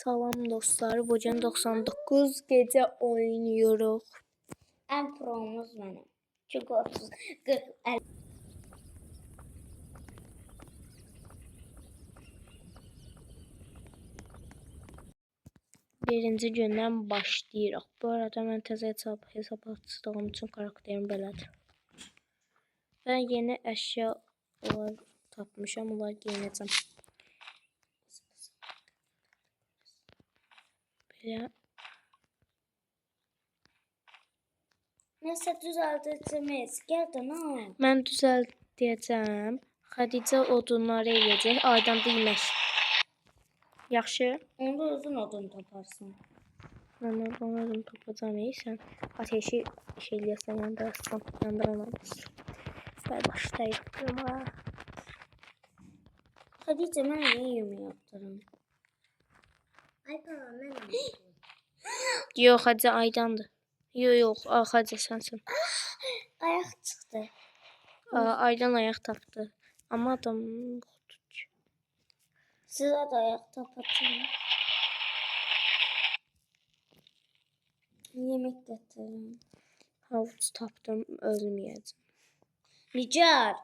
Salam dostlar, bugün 99 gece oynuyoruz. En promuz benim. Çünkü 30, 40, 50. Birinci günden başlayırıq. Bu arada mən təzə hesab açdığım üçün karakterim belədir. Ben yeni əşyalar tapmışam, onları giyinəcəm. Belə. Neyse düzelteceğiz. Gel de ne? Mən düzəldəcəm. Xədicə odunları yeyəcək, Aydan da yemək. Yaxşı. Onda uzun odun taparsın. Mən onları tapacağam. Sən ateşi şeyləyəsən, yandıramazsın. Ver başlayalım. Hadice ben niye yemeği yaptırım? Ay baba ben Yox, Hacı Aydandır. Yox, Hacı sənsin. Ayak çıktı. Aydan ayaq tapdı. Amma adam Size de ayak tapatırım. Yemek getiririm. havuç tapdım, ölməyəcəm. Nicar.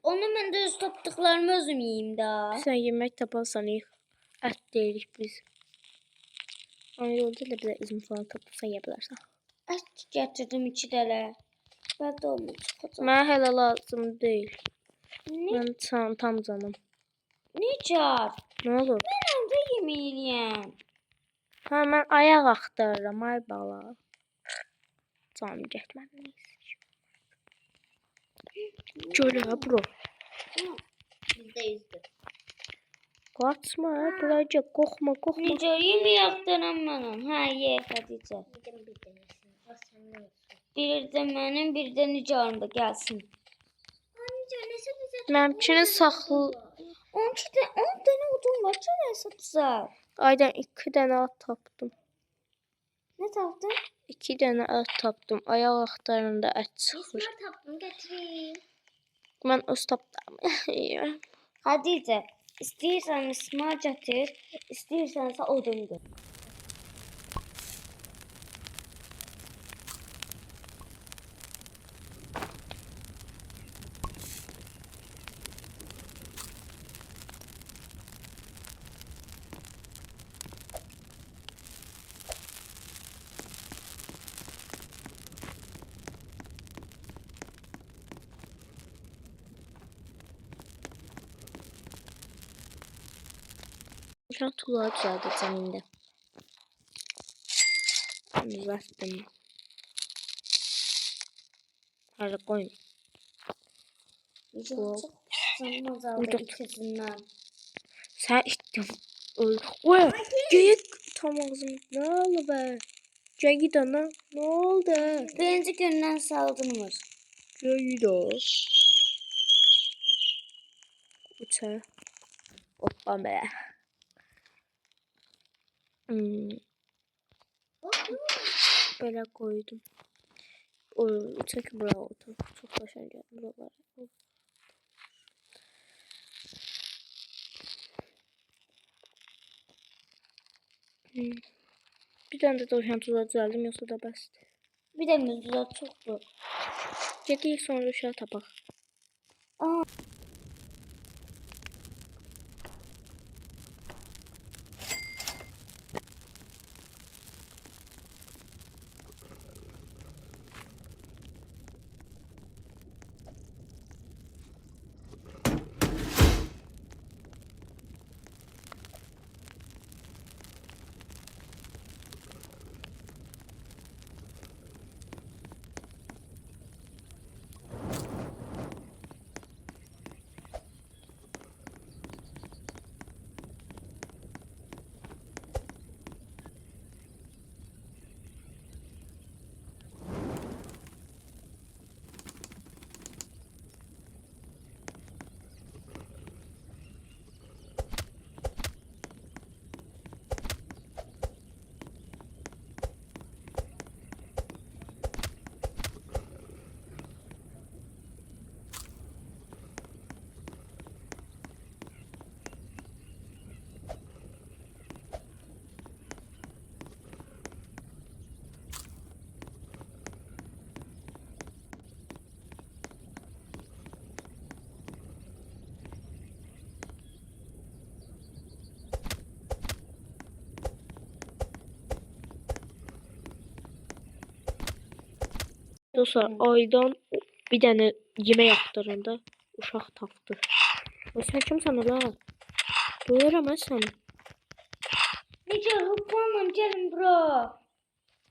Onu ben de öz tapdıklarımı özüm yiyeyim daha. Sən yemək taparsan, ət deyirik biz. Ama yolda da bize üzüm falan tapırsan yeyə bilərsən. Et getirdim 2 dənə. Ben de onu çıkacağım. Mənə hələ lazım deyil. Ne? Mən tam canım. Nicar. Ne olur? Ben evde yemeğiyim. Ha, mən ayaq axtarıram, ay bala. Canım getmədim. Gölə bro. %100'dür. Qaçma, buraya qorxma. Nicar yemeği yaptıram bana. Ha ye Hadice. Bir de benim bir de Nicar'ın da gelsin. Məmkini saxla. 10 tane odun var. Çok satacak. Aydan 2 dənə at tapdım. Ne taptın? 2 dənə at tapdım. Ayaq axtarında ət çıxır. Taptım getireyim. Mən öz tapdım. Hadice istiyorsan ısmar getir. İstiyorsansa odun götür. Şu an tuğlağı düzəldəcəm indi. Düzəltdim. Hadi koyun. Çok sanmaz aldı ikisinden. Sen işte öl. Oy, geyik tam ağzım. Ne oldu be? Geyik ana. Ne oldu? Birinci günden saldırmış. Geyik o. Uça. Hoppa be. Böyle koydum. Uça ki buraya otur. Çok başarılı buralar. Bir tane de tavşan tuzağı düzeldim, yoksa da bəsdir. Bir de mevzular çoktu. Gedirik sonra uşağı tapaq. Aa. Dostlar, aydan bir dənə yemək axtaranda uşaq tapdı. O sən kimsən ala? Duyuram mən səni. Necə hoppanla gəlin bura.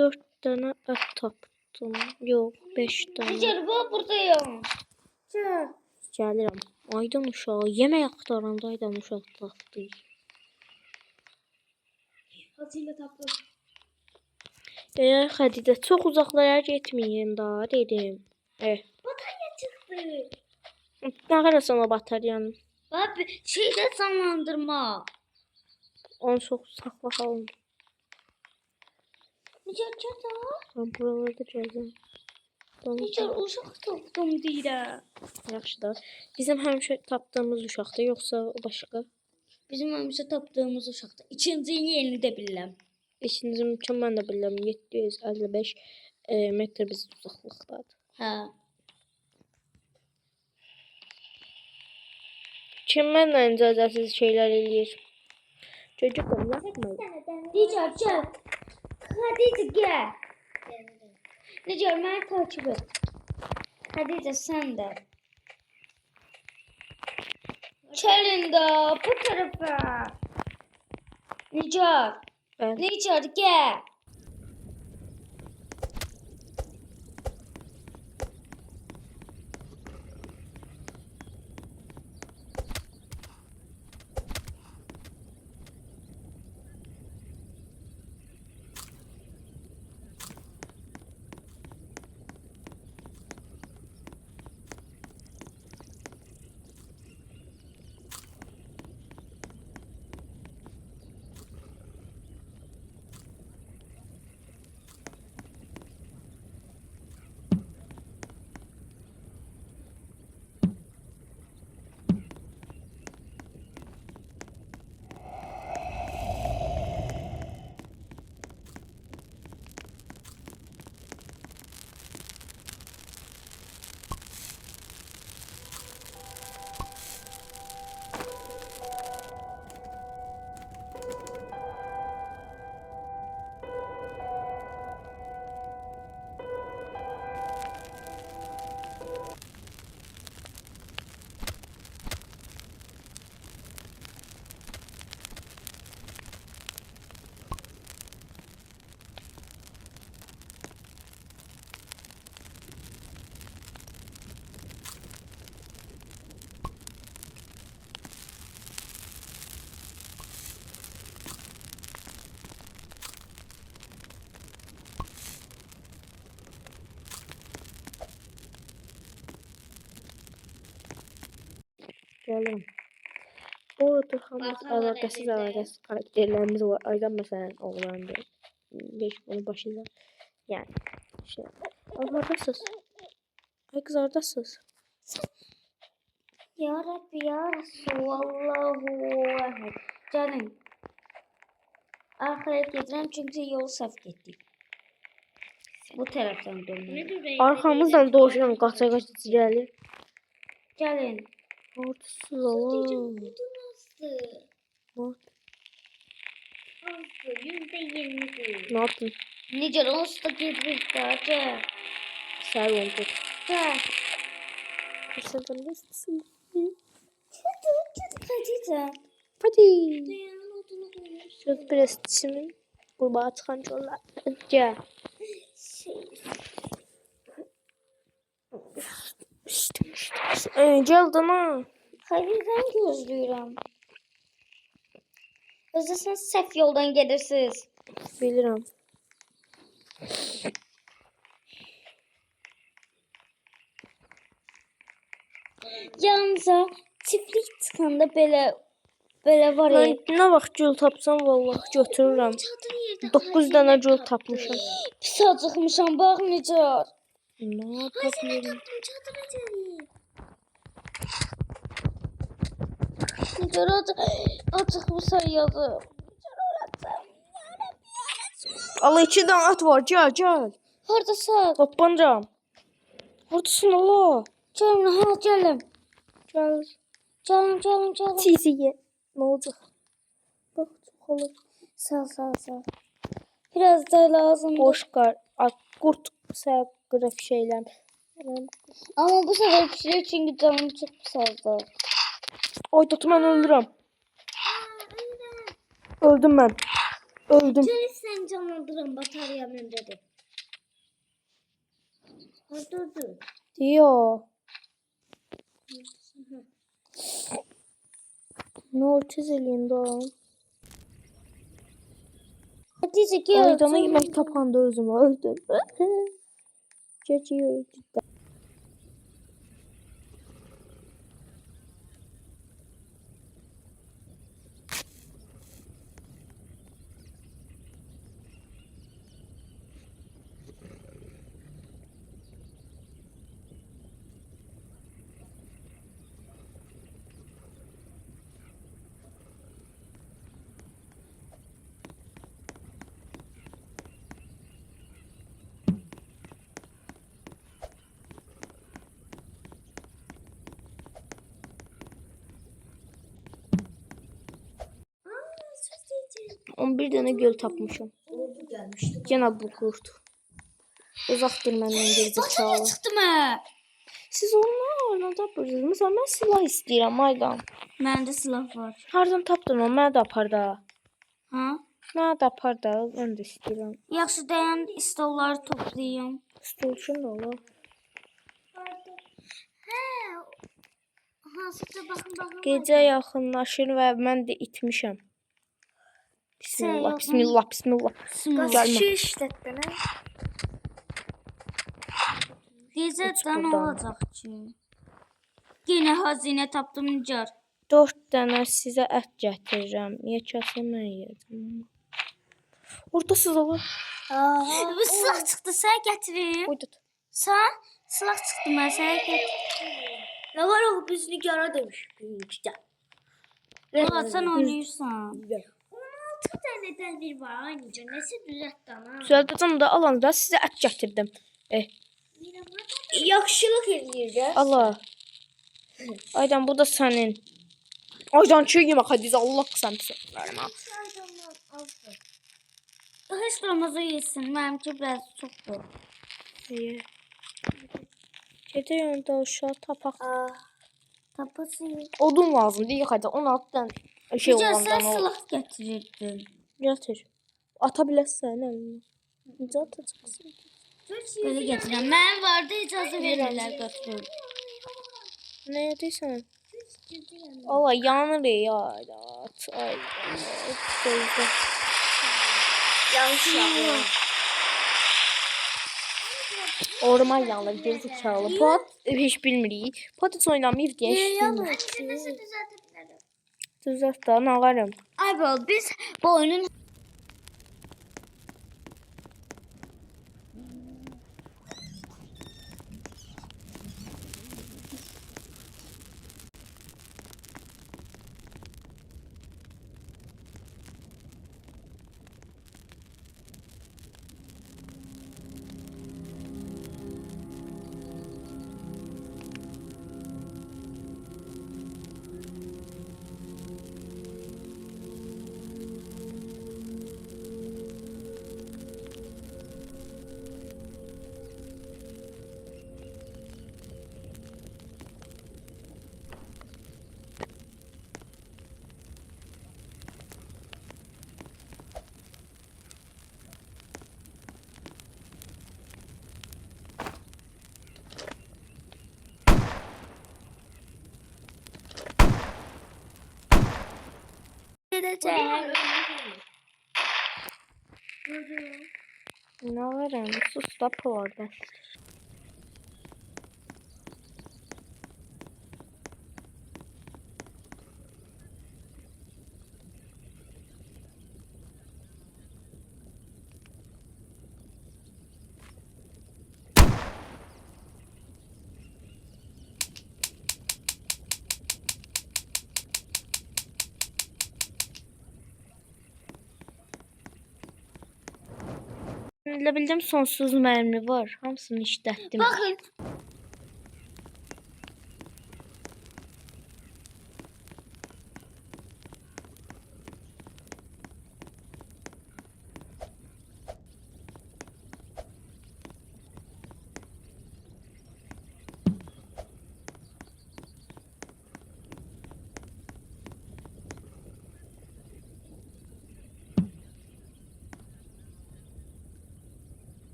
4 dənə ət tapdım. Yox, 5 dənə. Necə bura buradayım. Gəl. Gəlirəm. Aydan uşağı yemək axtaranda aydan uşaq tapdı. Hazıyla tapdım. Xədicə, çox uzaqlara getməyin daha dedim. Batarya çıktı. Nə qarasın o bataryanı? Abi şeyde canlandırma. Onu çox saxlayalım. Necə çata? Ben buralarda gəldim. Necə uşaq tapdım deyirəm. Yaxşı da. Bizim həmişə tapdığımız uşaqdır, yoxsa o başqa? Bizim həmişə tapdığımız uşaqdır. İkinci yerini də bilirəm. İkinci kim mən də bilirəm 755 metr biz uzaqlıqdadır. Hə. Kim mənlə icazəsiz şeylər eləyir? Çocuqum, yapma. Necə gəl. Xədicə gəl. Necə məni takip et. Xədicə sən də. Gəlin də bu tərəfə. Necə? Ben Necə gəl. gəlirəm. Orada hamımız Bakalım əlaqəsiz Xədicə. karakterlərimiz var. Aydan məsələn oğlandır. Beş bunu başıyla. Yəni şey. Oradasınız. Ay kız oradasınız. Ya Rabbi ya Resulallahu Ehad. Gəlin. Arxaya gedirəm çünki yol səhv getdik. Bu tərəfdən dönmək. Arxamızdan doğuşan qaça-qaça gəlir. Gəlin. Ortasız oğlum. Azdı. %20'dir. Ne yaptın? Necə olsa da gedirik daha. Gəl. Səhv oldu. Gəl. Sen neredesin? Xədicə. Hadi. Dayanın odunu qoyuyorsun. Söz prestişimin qurbağa çıxan yollar. Gəl. Gəldim ha. Xədicəni gözləyirəm. Özdə sən səhv yoldan gedirsiniz. Bilirəm. Yalnızca çiftlik çıxanda belə var Mən nə vaxt gül tapsam vallahi götürürəm. 9 dənə gül tapmışam. Pis acıqmışam bax necə. Nə tapıyorum? Necə acıqmışam yazıb. Allah 2 dənə at var. Gəl, gəl. Hardasan? Hoppancam. Oradasın Allah. Gəlin, ha gəlin. Gəl. Gəlin. Çiziyə. Nə olacaq? Bax, çox olur. Sağ. Biraz da lazım. Qoşqar, qurt səb grafik şeyler. Ama bu sefer pişiriyor çünkü canım çok saldı. Ay Tatu ben öldürəm. Öldüm ben. Öldüm. Sen canlandırın bataryam öndedir. Dur. Diyor. Ne oldu tez eləyində o? Hatice gel. Aydana yemək tapanda özümü öldüm. Gece öldüm. Aa, 11 dənə göl tapmışam. Oldu gelmişti. Cenab bu kurt. Uzaqdır məndən gerizekalı. Çıktı mı? Siz onlarla tapırsınız. Mesela mən silah istəyirəm Aydan. Bende silah var. Hardan tapdın onu? Mənə də apar da. Ha? Mənə də apar da. Mən də istəyirəm. Yaxşı dayan stolları toplayayım. Stolçun da olur. Hansıca bakın. Gecə yaxınlaşır və mən də itmişəm. Bismillah, bismillah, bismillah. Gəlmə. işlettin ha? Gecədən buradan. olacaq ki. Yine hazine tapdım Nicar. 4 dənə sizə ət gətirirəm. Yekəsi mən yedim. Oradasız Allah. Bu silah çıktı sen getirin. Qoy tut. Sen silah çıktı ben sana getir. Ne var o biz Nigar'a demiş. İşte. Ulan sen oynuyorsan. 16 tane demir var aynıca. Nesi düzeltti ana? Düzəldəcəm də alanda sizə ət gətirdim. Yaxşılıq eləyir. Allah. Aydan bu da sənin. Aydan çiğ yemək hadi Allah qısan pisəklərim ha. Hiç olmazsa yesin. Benimki biraz çoktu. İyi. Gecə yanında uşağı tapaq. Tapası. Odun lazım deyil hadi 16 dənə şey Nicar olandan sen ol. silah getirirdin. Gətir. Ata biləsən əlinə. Necə atacaqsın? Böyle getiren. Ben vardı icazı verirler götürür. Nə edirsən? Allah yanır ya. Ay. Gözdə. Yanlış yapıyorum. Orman yanır gerizekalı. Pot heç bilmirik. Pot heç oynamayıb deyə heç bilmirik. Nasıl düzeltebilirim? Düzelt da nalarım. Ay bro biz bu oyunun Gideceğim. Nalarım. Sus da orada. Elə bildim sonsuz mərmi var. Hamısını işlətdim. bakın.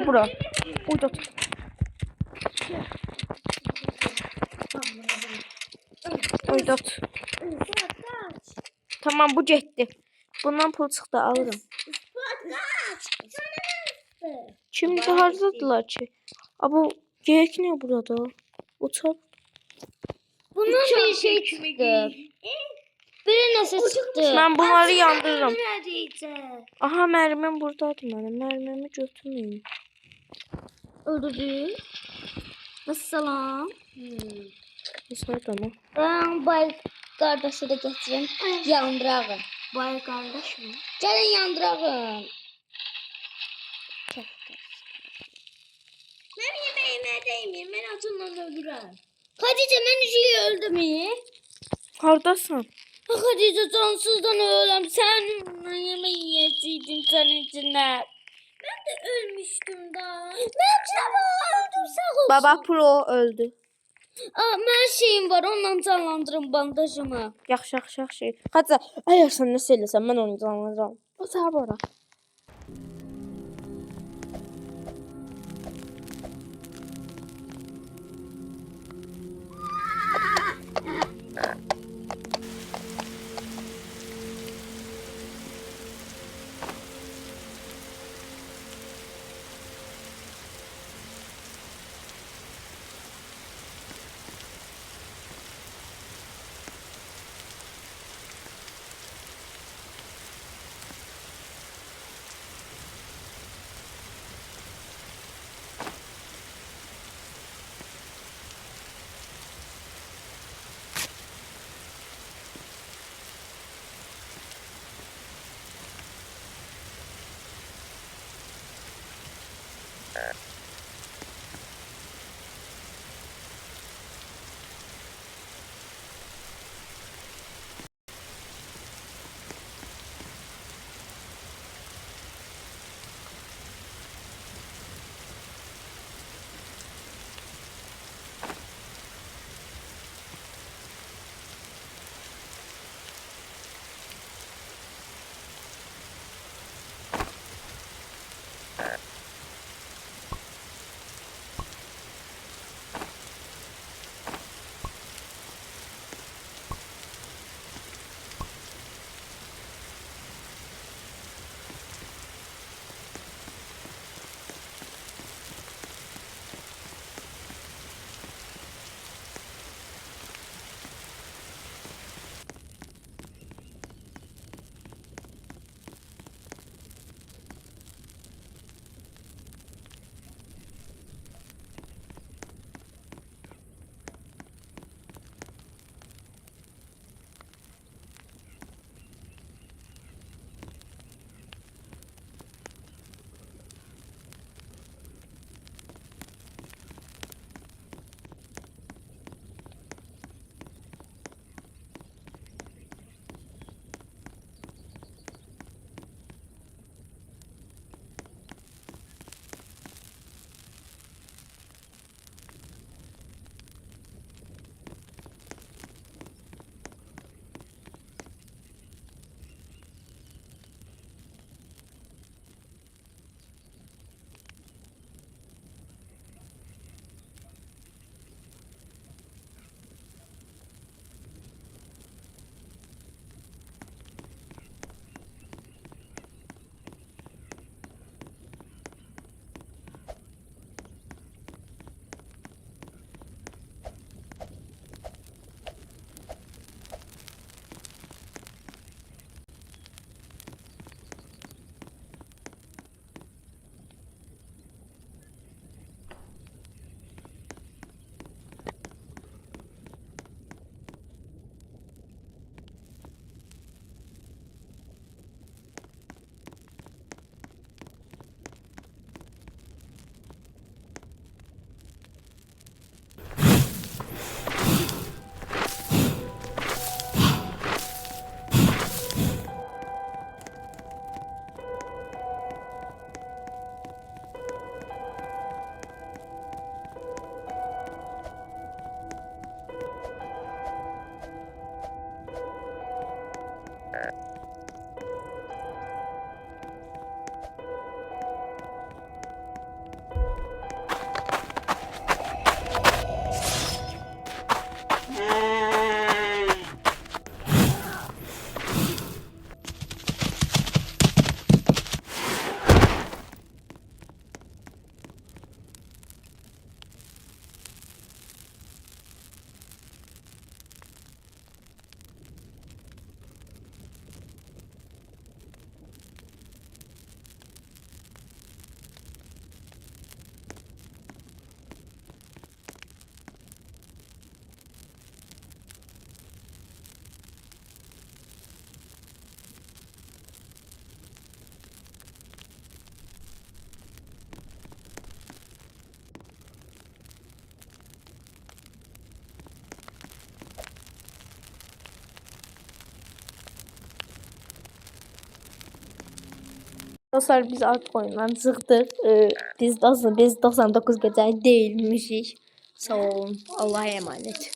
bura. Uydat. Uydat. Tamam bu getdi. Bundan pul çıxdı alırım. Şimdi harcadılar ki? Bu geyik ne burada? Uçak. Bundan bir şey çıktı. Bir nesi çıktı. Ben bunları yandırırım. Neredeyse. Aha mermim buradadır benim. Mermimi götürmeyin. Öldürdü. Vesselam. Mesela tamam. Ben bay kardeşi de getireyim. Yandırağım. Bay kardeş mi? Gelin yandırağım. Ben yemeğime değmeyeyim. Ben atından öldürürüm. Hatice ben üzüyü öldü mü? Hardasan? Hatice cansızdan ölüm. Sen yemeği yiyeceydin senin içine. Ben de ölmüştüm daha. Ben öldüm sağ olsun. Baba Pro öldü. Mən şeyim var, onunla canlandırım bandajımı. Yaxşı, yaxşı, yaxşı. Hadi, əgər sən nə söyləsən, mən onu canlandıracağam. O səhər bura. Dostlar biz artık oyundan çıktık. Biz 99 gece değilmişik. Sağ olun. Allah'a emanet.